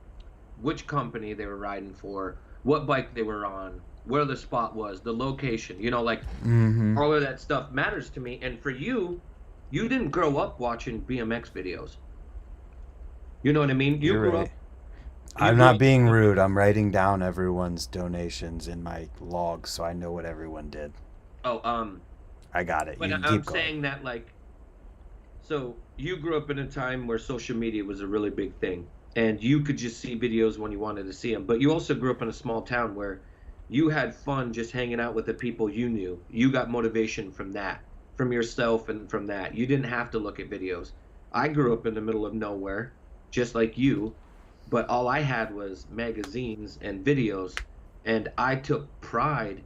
which company they were riding for, what bike they were on, where the spot was, the location, like Mm-hmm. all of that stuff matters to me. And for you, you didn't grow up watching BMX videos. You know what I mean? You You're grew right. up. You I'm grew not up. being rude. I'm writing down everyone's donations in my log so I know what everyone did. Oh, I got it. You but can I'm keep going. saying that, like, so you grew up in a time where social media was a really big thing, and you could just see videos when you wanted to see them. But you also grew up in a small town where you had fun just hanging out with the people you knew. You got motivation from that, from yourself, and from that. You didn't have to look at videos. I grew up in the middle of nowhere, just like you, but all I had was magazines and videos, and I took pride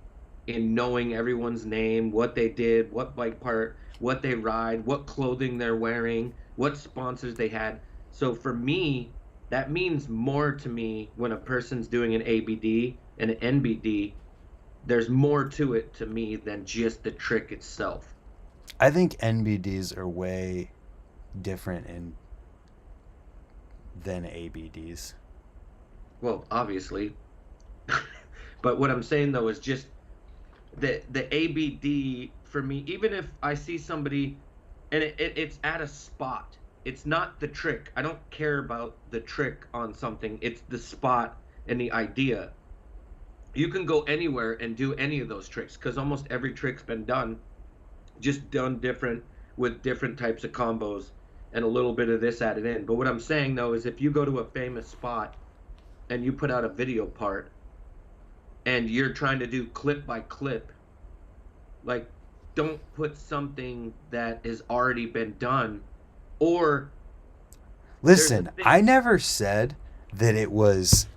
in knowing everyone's name, what they did, what bike part, what they ride, what clothing they're wearing, what sponsors they had. So for me, that means more to me when a person's doing an ABD and an NBD. There's more to it to me than just the trick itself. I think NBDs are way different than ABDs. Well, obviously. But what I'm saying though is just the ABD for me, even if I see somebody and it's at a spot, it's not the trick. I don't care about the trick on something. It's the spot and the idea. You can go anywhere and do any of those tricks because almost every trick's been done, just done different with different types of combos and a little bit of this added in. But what I'm saying though is if you go to a famous spot and you put out a video part and you're trying to do clip by clip, like, don't put something that has already been done. Or Listen, I never said that it was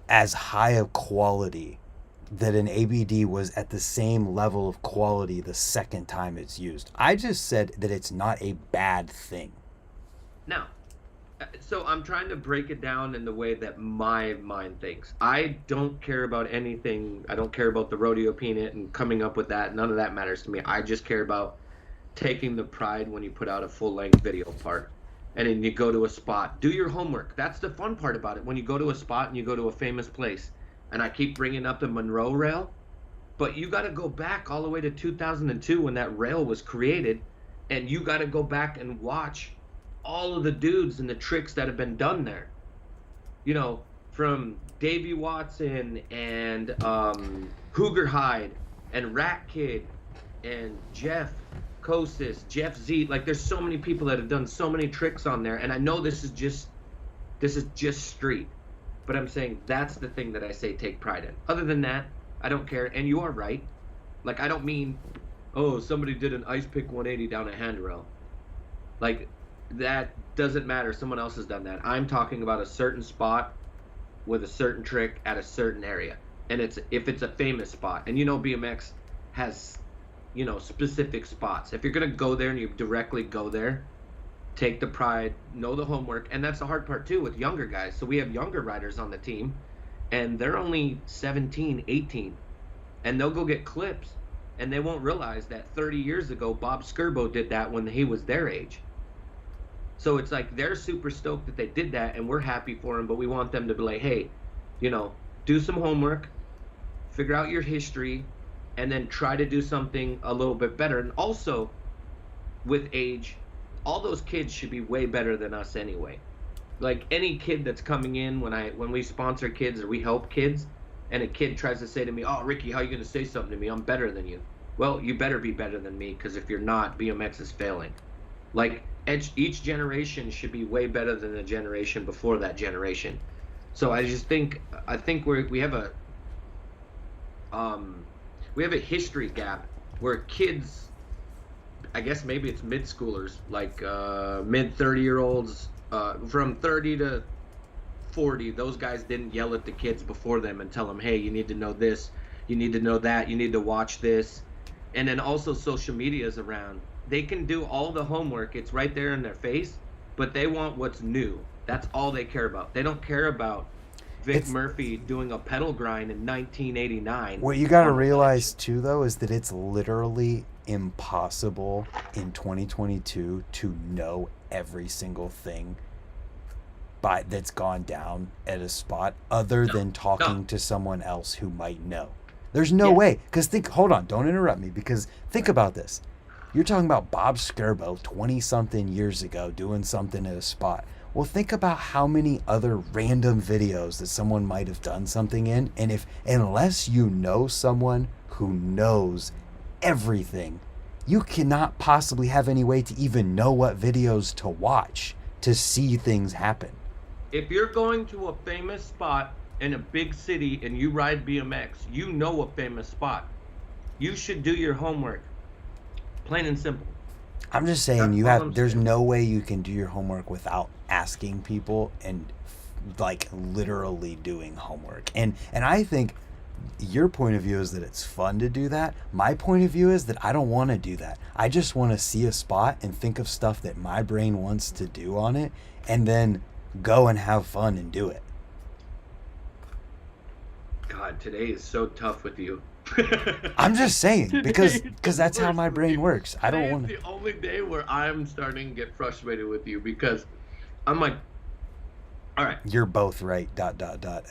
as high of quality, that an ABD was at the same level of quality the second time it's used. I just said that it's not a bad thing. Now, so I'm trying to break it down in the way that my mind thinks. I don't care about anything. I don't care about the rodeo peanut and coming up with that. None of that matters to me. I just care about taking the pride when you put out a full-length video part. And then you go to a spot. Do your homework. That's the fun part about it. When you go to a spot and you go to a famous place. And I keep bringing up the Monroe rail. But you got to go back all the way to 2002 when that rail was created. And you got to go back and watch all of the dudes and the tricks that have been done there. From Davey Watson and Hooger Hyde and Rat Kid and Jeff Kosis, Jeff Z. Like, there's so many people that have done so many tricks on there. And I know this is just street. But I'm saying that's the thing that I say take pride in. Other than that, I don't care. And you are right. Like, I don't mean, oh, somebody did an ice pick 180 down a handrail. Like, that doesn't matter. Someone else has done that. I'm talking about a certain spot with a certain trick at a certain area. And if it's a famous spot. And BMX has, specific spots. If you're going to go there and you directly go there, take the pride, know the homework. And that's the hard part too with younger guys. So we have younger riders on the team and they're only 17, 18. And they'll go get clips and they won't realize that 30 years ago, Bob Skirbo did that when he was their age. So it's like they're super stoked that they did that and we're happy for them, but we want them to be like, hey, do some homework, figure out your history, and then try to do something a little bit better. And also, with age, all those kids should be way better than us anyway. Like any kid that's coming in when we sponsor kids or we help kids, and a kid tries to say to me, oh, Ricky, how are you going to say something to me? I'm better than you. Well, you better be better than me, because if you're not, BMX is failing. Like, each generation should be way better than the generation before that generation. So I think we have a history gap where kids, I guess maybe it's mid-schoolers, like mid 30-year-olds, from 30 to 40, those guys didn't yell at the kids before them and tell them, hey, you need to know this, you need to know that, you need to watch this. And then also social media is around. They can do all the homework. It's right there in their face, but they want what's new. That's all they care about. They don't care about Vic It's- Murphy doing a pedal grind in 1989. What you got to on the realize bench. too, though, is that it's literally impossible in 2022 to know every single thing that's gone down at a spot other than talking to someone else who might know. There's no Yeah. way. Because hold on, don't interrupt me. Because think about this. You're talking about Bob Skirbo 20 something years ago doing something at a spot. Well, think about how many other random videos that someone might have done something in. And unless you know someone who knows everything, you cannot possibly have any way to even know what videos to watch to see things happen. If you're going to a famous spot in a big city and you ride BMX, you know a famous spot. You should do your homework. Plain and simple. I'm just saying That's all I'm there's saying. no way you can do your homework without asking people and like literally doing homework. And I think your point of view is that it's fun to do that. My point of view is that I don't want to do that. I just want to see a spot and think of stuff that my brain wants to do on it and then go and have fun and do it. God, today is so tough with you. I'm just saying because Today is that's the how worst my with brain you. works. I don't Today want is to. the only day where I'm starting to get frustrated with you because I'm like, all right. You're both right. ...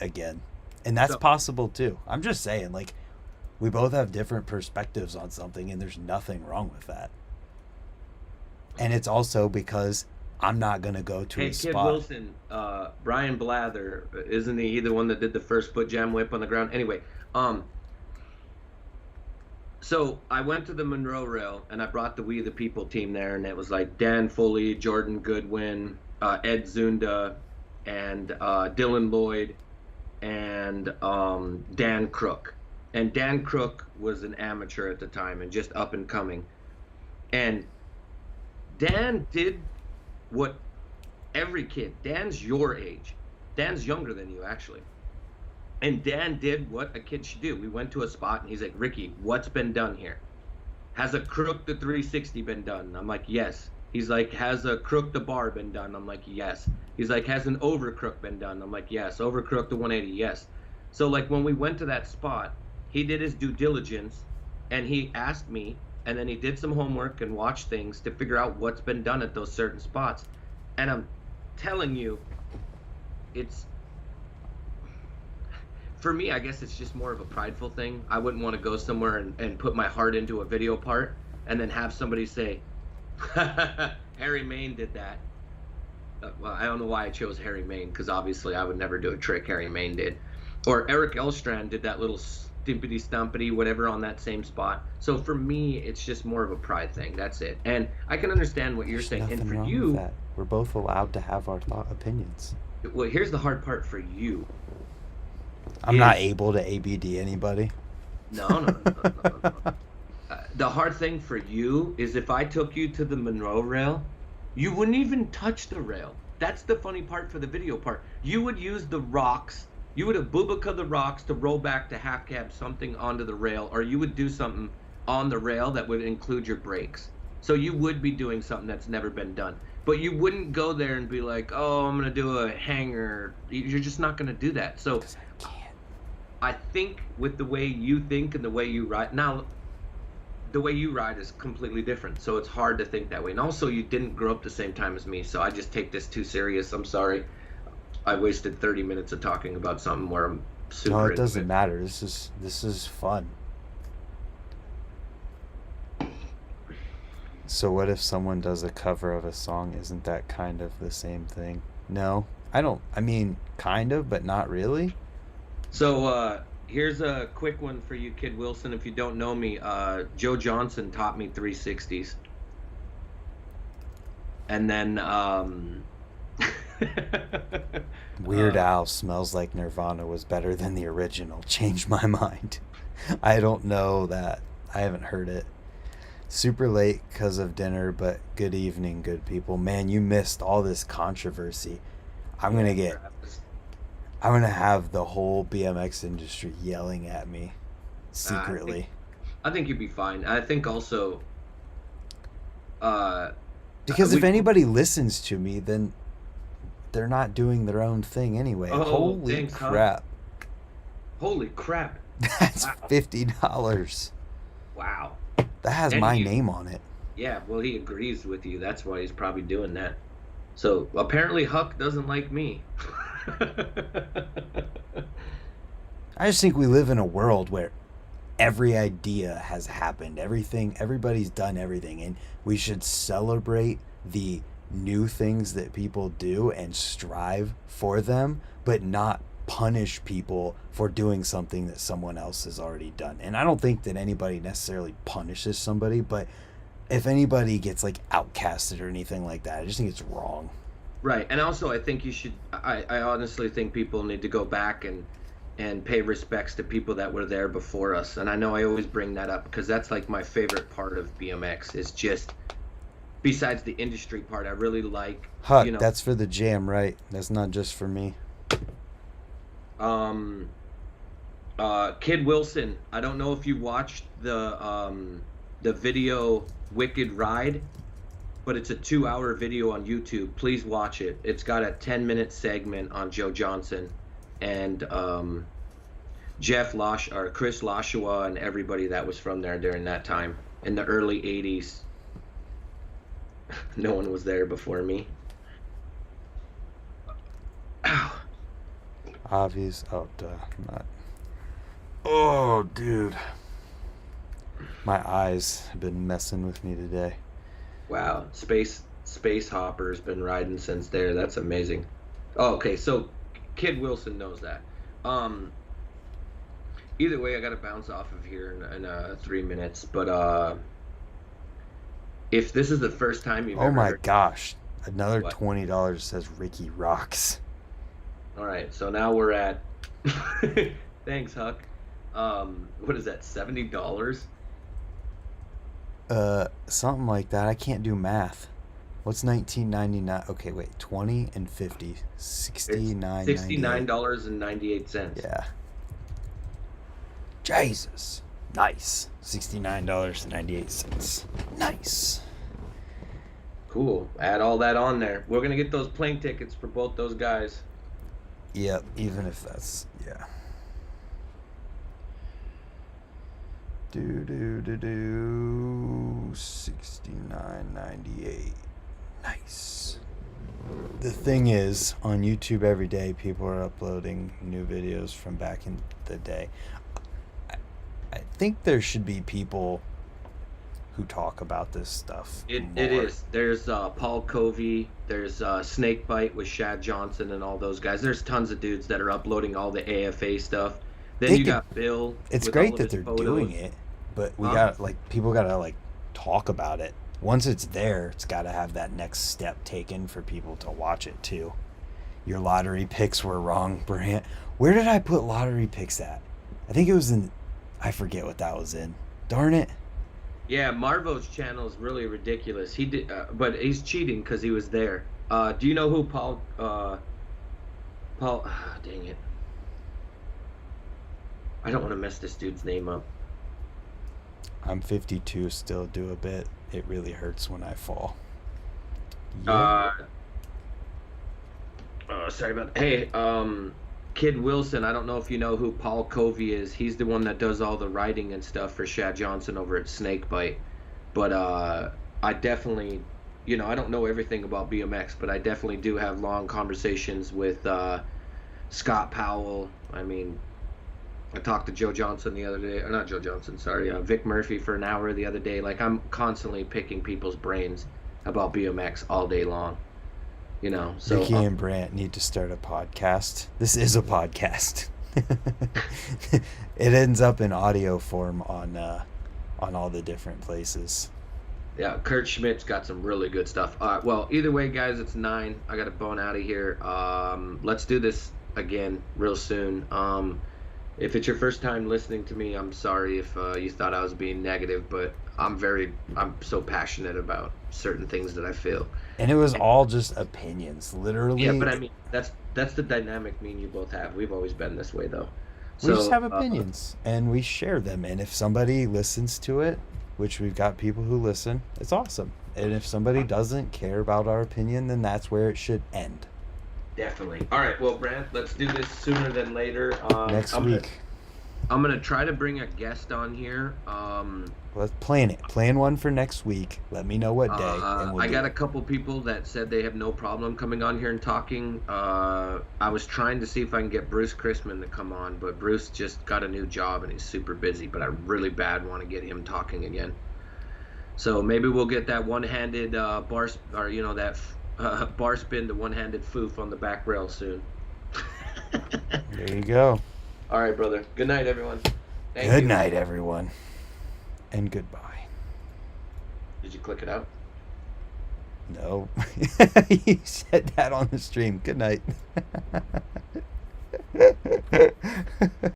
Again, and that's So- possible too. I'm just saying, like, we both have different perspectives on something, and there's nothing wrong with that. And it's also because I'm not gonna go to Hey, a Kid spot. Wilson, Brian Blather, isn't he the one that did the first foot jam whip on the ground? Anyway, so I went to the Monroe Rail and I brought the We the People team there, and it was like Dan Foley, Jordan Goodwin, Ed Zunda, and Dylan Lloyd, and Dan Crook. And Dan Crook was an amateur at the time and just up and coming. And Dan did what every kid, Dan's your age. Dan's younger than you, actually. And Dan did what a kid should do. We went to a spot and he's like, Ricky, what's been done here? Has a crook the 360 been done? I'm like, yes. He's like, has a crook the bar been done? I'm like, yes. He's like, has an over crook been done? I'm like, yes. Over crook the 180, yes. So like when we went to that spot, he did his due diligence and he asked me, and then he did some homework and watched things to figure out what's been done at those certain spots. And I'm telling you, it's, for me, I guess it's just more of a prideful thing. I wouldn't want to go somewhere and put my heart into a video part and then have somebody say, Harry Main did that. Well, I don't know why I chose Harry Main, because obviously I would never do a trick Harry Main did. Or Eric Elstrand did that little stimpity stumpity whatever on that same spot. So for me, it's just more of a pride thing. That's it. And I can understand what you're There's saying. nothing And for wrong you, with that. We're both allowed to have our opinions. well, here's the hard part for you. I'm not able to ABD anybody. No. The hard thing for you is if I took you to the Monroe Rail, you wouldn't even touch the rail. That's the funny part for the video part. You would use the rocks. You would have boobica the rocks to roll back to half cab something onto the rail, or you would do something on the rail that would include your brakes. So you would be doing something that's never been done. But you wouldn't go there and be like, oh, I'm going to do a hanger. You're just not going to do that. So I think with the way you think and the way you ride, now the way you ride is completely different, so it's hard to think that way. And also, you didn't grow up the same time as me, so I just take this too serious. I'm sorry. I wasted 30 minutes of talking about something where I'm super No, it into doesn't matter. This is fun. So what if someone does a cover of a song? Isn't that kind of the same thing? No, I don't. I mean, kind of, but not really. So here's a quick one for you, Kid Wilson. If you don't know me, Joe Johnson taught me 360s. And then Weird Al Smells Like Nirvana was better than the original. Changed my mind. I don't know that. I haven't heard it. Super late because of dinner, but good evening, good people. Man, you missed all this controversy. I'm gonna have the whole BMX industry yelling at me secretly. I think you'd be fine. I think also Because if anybody listens to me, then they're not doing their own thing anyway. Oh, Holy thanks, huh? crap. Holy crap. That's Wow. $50. Wow. That has And my he- name on it. Yeah, well, he agrees with you. That's why he's probably doing that. So apparently Huck doesn't like me. I just think we live in a world where every idea has happened. Everybody's done everything, and we should celebrate the new things that people do and strive for them, but not punish people for doing something that someone else has already done. And I don't think that anybody necessarily punishes somebody, but if anybody gets like outcasted or anything like that, I just think it's wrong. Right, and also I think you should. I honestly think people need to go back and pay respects to people that were there before us. And I know I always bring that up because that's like my favorite part of BMX is just besides the industry part. I really like Huck, you know that's for the jam, right? That's not just for me. um Kid Wilson. I don't know if you watched the video Wicked Ride, but it's a 2-hour video on YouTube. Please watch it. It's got a 10-minute segment on Joe Johnson and Chris Lashua and everybody that was from there during that time in the early 80s. No one was there before me. Ow. Obvious. Oh, duh. Not. Oh, dude. My eyes have been messing with me today. Wow, Space Hopper's been riding since there. That's amazing. Oh, okay, so Kid Wilson knows that. Either way, I got to bounce off of here in 3 minutes. But if this is the first time you've Oh ever my heard, gosh. Another What? $20 says Ricky Rocks. all right, so now we're at. Thanks, Huck. What is that? $70? Something like that. I can't do math. What's 1999? Okay, wait. 20 and 50. 69. $69.98. Yeah. Jesus. Nice. $69.98. Nice. Cool. Add all that on there. We're gonna get those plane tickets for both those guys. Yep, even if that's, yeah. Do 69.98. Nice. The thing is, on YouTube every day, people are uploading new videos from back in the day. I think there should be people who talk about this stuff. It more. is. There's Paul Covey. There's Snakebite with Shad Johnson and all those guys. There's tons of dudes that are uploading all the AFA stuff. Then They you could- got Bill. It's with great all of that his they're photos. doing it, but we Huh? got people gotta like talk about it. Once it's there, it's gotta have that next step taken for people to watch it too. Your lottery picks were wrong, Brant. Where did I put lottery picks at? I think it was in. I forget what that was in. Darn it. Yeah, Marvo's channel is really ridiculous. He did, but he's cheating because he was there. Do you know who Paul? Dang it! I don't want to mess this dude's name up. I'm 52, still do a bit. It really hurts when I fall. Yeah. Sorry about that. Hey, Kid Wilson, I don't know if you know who Paul Covey is. He's the one that does all the writing and stuff for Shad Johnson over at Snakebite. But I definitely, I don't know everything about BMX, but I definitely do have long conversations with Scott Powell. I mean, I talked to Joe Johnson the other day, or not Joe Johnson, sorry, Vic Murphy for an hour the other day. Like, I'm constantly picking people's brains about BMX all day long. So Ricky and Brant need to start a podcast. This is a podcast. It ends up in audio form on all the different places. yeah, Kurt Schmidt's got some really good stuff. All right, well, either way, guys, it's 9. I got to bone out of here. Let's do this again real soon. If it's your first time listening to me, I'm sorry if you thought I was being negative, but I'm so passionate about certain things that I feel. And it was all just opinions, literally. Yeah, but I mean, that's the dynamic me and you both have. We've always been this way, though. We just have opinions, and we share them. And if somebody listens to it, which we've got people who listen, it's awesome. And if somebody doesn't care about our opinion, then that's where it should end. Definitely. All right, well, Brant, let's do this sooner than later. Next week. I'm gonna try to bring a guest on here. Let's plan it. Plan one for next week. Let me know what day, and we'll I do got it. a couple people that said they have no problem coming on here and talking. I was trying to see if I can get Bruce Chrisman to come on, but Bruce just got a new job and he's super busy. But I really bad want to get him talking again. So maybe we'll get that one-handed bar, or that bar spin to one-handed foof on the back rail soon. There you go. All right, brother. Good night, everyone. Thank Good you. night, everyone, and goodbye. Did you click it out? No. You said that on the stream. Good night.